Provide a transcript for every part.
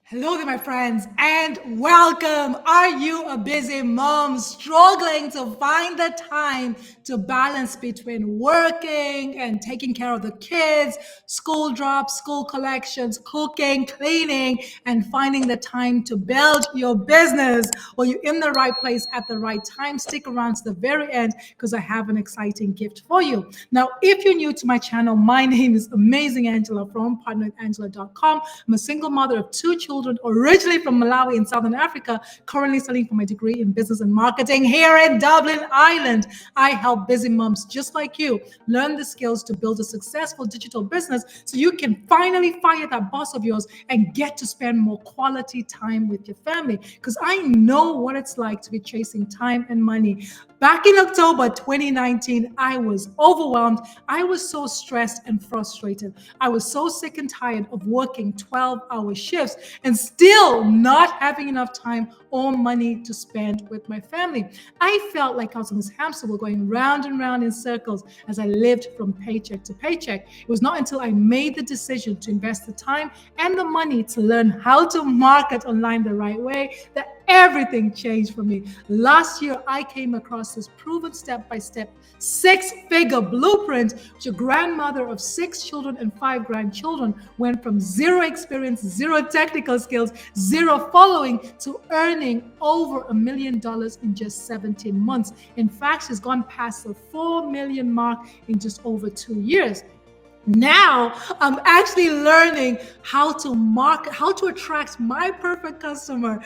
Hello there, my friends, and welcome. Are you a busy mom struggling to find the time to balance between working and taking care of the kids, school drops, school collections, cooking, cleaning, and finding the time to build your business? Well, you're in the right place at the right time. Stick around to the very end because I have an exciting gift for you. Now, if you're new to my channel, my name is Amazing Angela from partnerwithangela.com. I'm a single mother of two children, originally from Malawi in Southern Africa, currently studying for my degree in business and marketing here in Dublin, Ireland. I help busy moms just like you learn the skills to build a successful digital business so you can finally fire that boss of yours and get to spend more quality time with your family. Because I know what it's like to be chasing time and money. Back in October 2019, I was overwhelmed. I was so stressed and frustrated. I was so sick and tired of working 12-hour shifts and still not having enough time or money to spend with my family. I felt like I was on this hamster wheel going round and round in circles as I lived from paycheck to paycheck. It was not until I made the decision to invest the time and the money to learn how to market online the right way that everything changed for me. Last year, I came across this proven step-by-step six-figure blueprint, which a grandmother of 6 children and 5 grandchildren went from zero experience, zero technical skills, zero following to earning over $1 million in just 17 months. In fact, she's gone past the 4 million mark in just over 2 years. Now I'm actually learning how to market, how to attract my perfect customer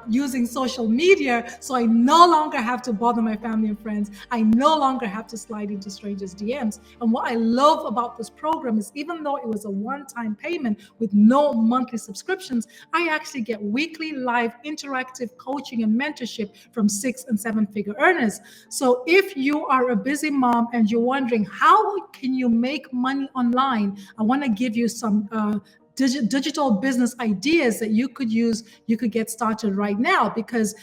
using social media. So I no longer have to bother my family and friends. I no longer have to slide into strangers' DMs. And what I love about this program is even though it was a one-time payment with no monthly subscriptions, I actually get weekly live interactive coaching and mentorship from 6 and 7-figure earners. So if you are a busy mom and you're wondering how can you make money online, I want to give you some digital business ideas that you could use, you could get started right now because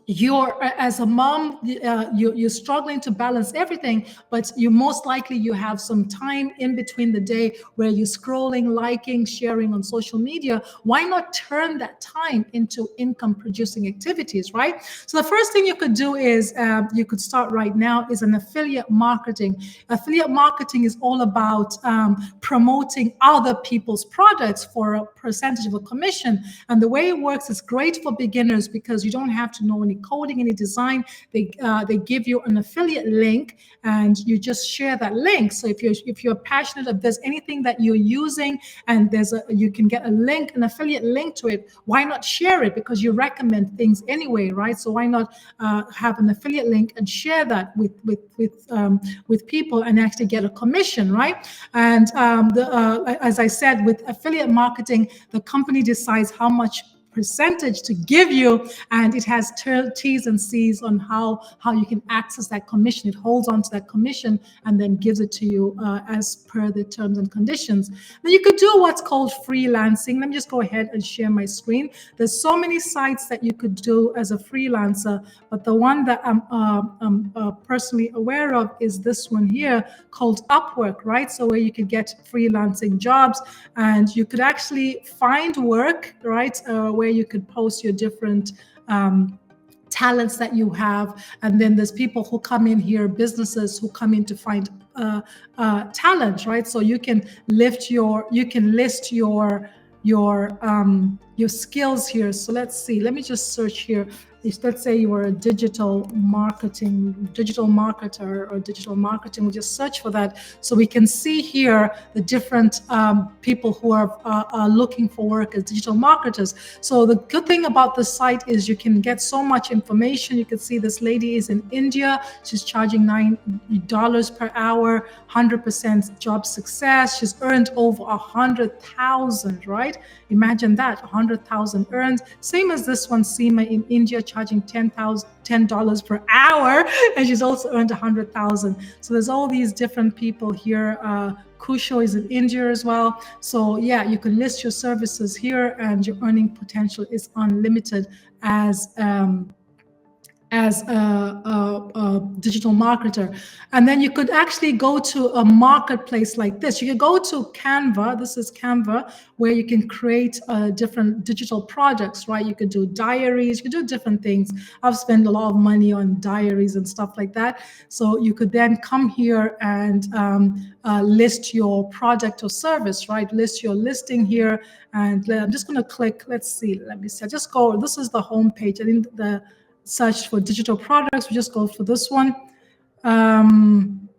you're as a mom, you're struggling to balance everything, but you most likely you have some time in between the day where you're scrolling, liking, sharing on social media. Why not turn that time into income producing activities, right? So the first thing you could do is you could start right now is an affiliate marketing. Affiliate marketing is all about promoting other people's products for a percentage of a commission. And the way it works is great for beginners because you don't have to know any coding, any design. They give you an affiliate link and you just share that link. So if you're passionate, if there's anything that you're using and you can get a link, an affiliate link to it, why not share it? Because you recommend things anyway, right? So why not have an affiliate link and share that with people and actually get a commission, right? And as I said, with affiliate marketing, the company decides how much percentage to give you, and it has T's and C's on how you can access that commission. It holds on to that commission and then gives it to you as per the terms and conditions. Then you could do what's called freelancing. Let me just go ahead and share my screen. There's so many sites that you could do as a freelancer, but the one that I'm personally aware of is this one here called Upwork, right? So where you could get freelancing jobs and you could actually find work, right? Where you could post your different talents that you have. And then there's people who come in here, businesses who come in to find talent, right? So you can list your skills here. So let's see, let me just search here. Let's say you are a digital marketer or digital marketing. We'll just search for that. So we can see here the different people who are looking for work as digital marketers. So the good thing about the site is you can get so much information. You can see this lady is in India. She's charging $9 per hour, 100% job success. She's earned over 100,000, right? Imagine that, 100,000 earned. Same as this one, Seema in India, charging $10 per hour, and she's also earned 100,000. So there's all these different people here. Kusho is in India as well. So yeah, you can list your services here, and your earning potential is unlimited as as a digital marketer. And then you could actually go to a marketplace like this. You could go to Canva. This is Canva, where you can create different digital projects, right? You could do diaries, you could do different things. I've spent a lot of money on diaries and stuff like that. So you could then come here and list your product or service, right? List your listing here. And I'm just going to click, let's see, let me see. I just go, this is the home page. I think the search for digital products, we just go for this one. And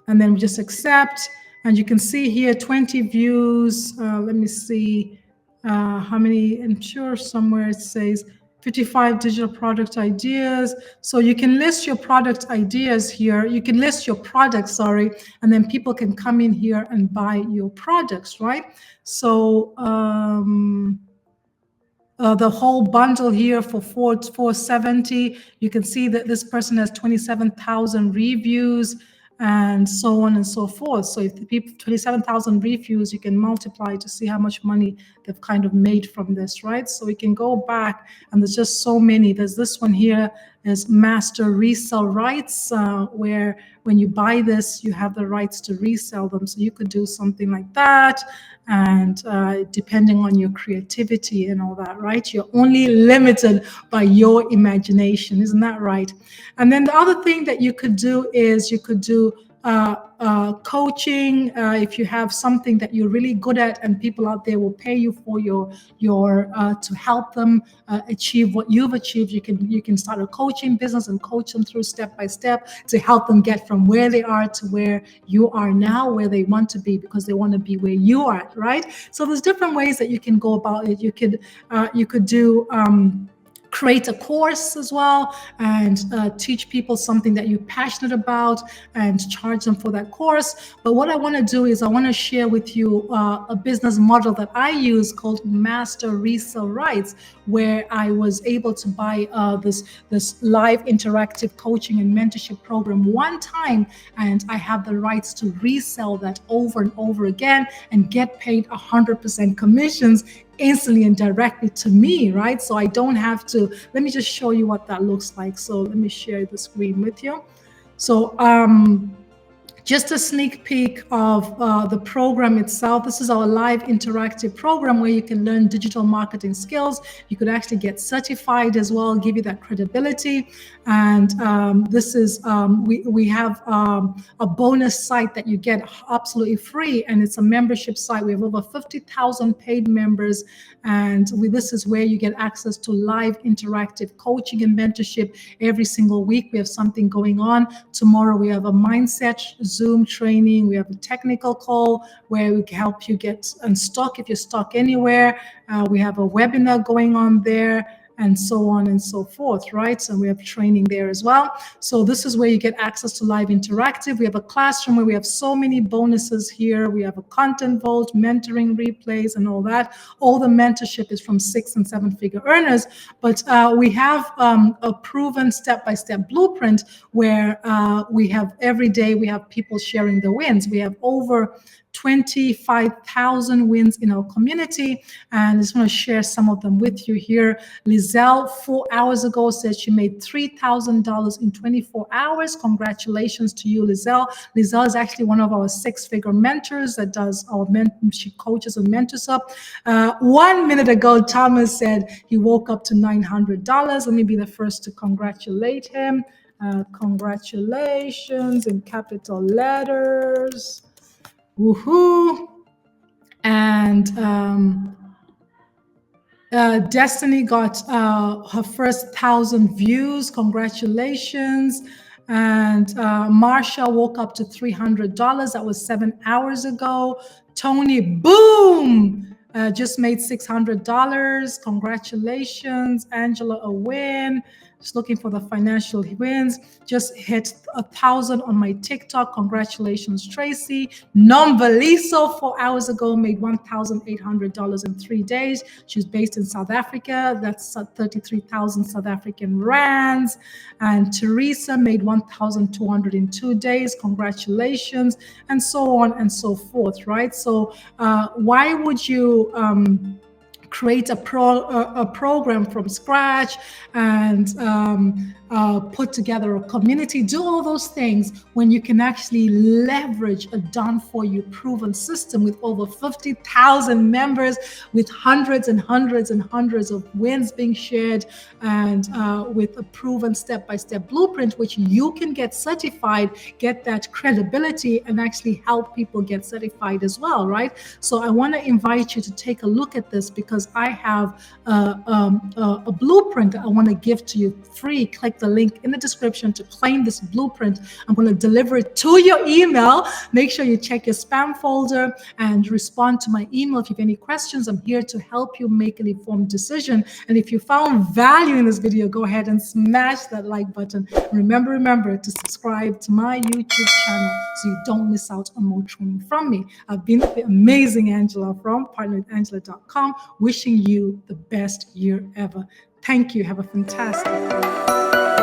then we just accept. And you can see here 20 views. Let me see how many. I'm sure somewhere it says 55 digital product ideas. So you can list your product ideas here. You can list your products, sorry, and then people can come in here and buy your products, right? So the whole bundle here for $470. You can see that this person has 27,000 reviews and so on and so forth. So if the people 27,000 reviews, you can multiply to see how much money they've kind of made from this, right? So we can go back, and there's just so many. There's this one here is master resell rights, where when you buy this, you have the rights to resell them. So you could do something like that. And depending on your creativity and all that, right? You're only limited by your imagination, isn't that right? And then the other thing that you could do is you could do coaching. If you have something that you're really good at and people out there will pay you for your to help them achieve what you've achieved, you can start a coaching business and coach them through step by step to help them get from where they are to where you are now, where they want to be, because they want to be where you are, right? So there's different ways that you can go about it. You could do create a course as well and teach people something that you're passionate about and charge them for that course. But what I want to do is I want to share with you a business model that I use called Master Resell Rights, where I was able to buy this live interactive coaching and mentorship program one time, and I have the rights to resell that over and over again and get paid 100% commissions instantly and directly to me, right? So I don't have to, let me just show you what that looks like. So let me share the screen with you. So just a sneak peek of the program itself. This is our live interactive program where you can learn digital marketing skills. You could actually get certified as well, give you that credibility. And this is, we have a bonus site that you get absolutely free, and it's a membership site. We have over 50,000 paid members, and this is where you get access to live interactive coaching and mentorship every single week. We have something going on. Tomorrow we have a mindset Zoom training. We have a technical call where we can help you get unstuck if you're stuck anywhere. We have a webinar going on there, and so on and so forth, right? So we have training there as well. So this is where you get access to live interactive. We have a classroom where we have so many bonuses here. We have a content vault, mentoring replays, and all that. All the mentorship is from 6- and 7-figure earners, but we have a proven step-by-step blueprint where we have every day, we have people sharing the wins. We have over 25,000 wins in our community, and I just want to share some of them with you here. Lizelle 4 hours ago said she made $3,000 in 24 hours. Congratulations to you, Lizelle. Lizelle is actually one of our 6-figure mentors that does our she coaches and mentors up. 1 minute ago, Thomas said he woke up to $900. Let me be the first to congratulate him. Congratulations in capital letters. Woohoo! And Destiny got her first 1,000 views. Congratulations. And Marsha woke up to $300. That was 7 hours ago. Tony, boom! Just made $600. Congratulations. Angela, a win. Just looking for the financial wins. Just hit 1,000 on my TikTok. Congratulations, Tracy. Nombaliso 4 hours ago made $1,800 in 3 days. She's based in South Africa. That's 33,000 South African rands. And Teresa made 1,200 in 2 days. Congratulations, and so on and so forth, right? So why would you create a program from scratch and put together a community, do all those things when you can actually leverage a done for you proven system with over 50,000 members, with hundreds and hundreds and hundreds of wins being shared, and with a proven step-by-step blueprint, which you can get certified, get that credibility, and actually help people get certified as well, right? So I want to invite you to take a look at this, because I have a blueprint that I want to give to you free. Click the link in the description to claim this blueprint. I'm going to deliver it to your email. Make sure you check your spam folder and respond to my email if you have any questions. I'm here to help you make an informed decision. And if you found value in this video, go ahead and smash that like button. Remember to subscribe to my YouTube channel so you don't miss out on more training from me. I've been the amazing Angela from partnerwithangela.com, wishing you the best year ever. Thank you. Have a fantastic day.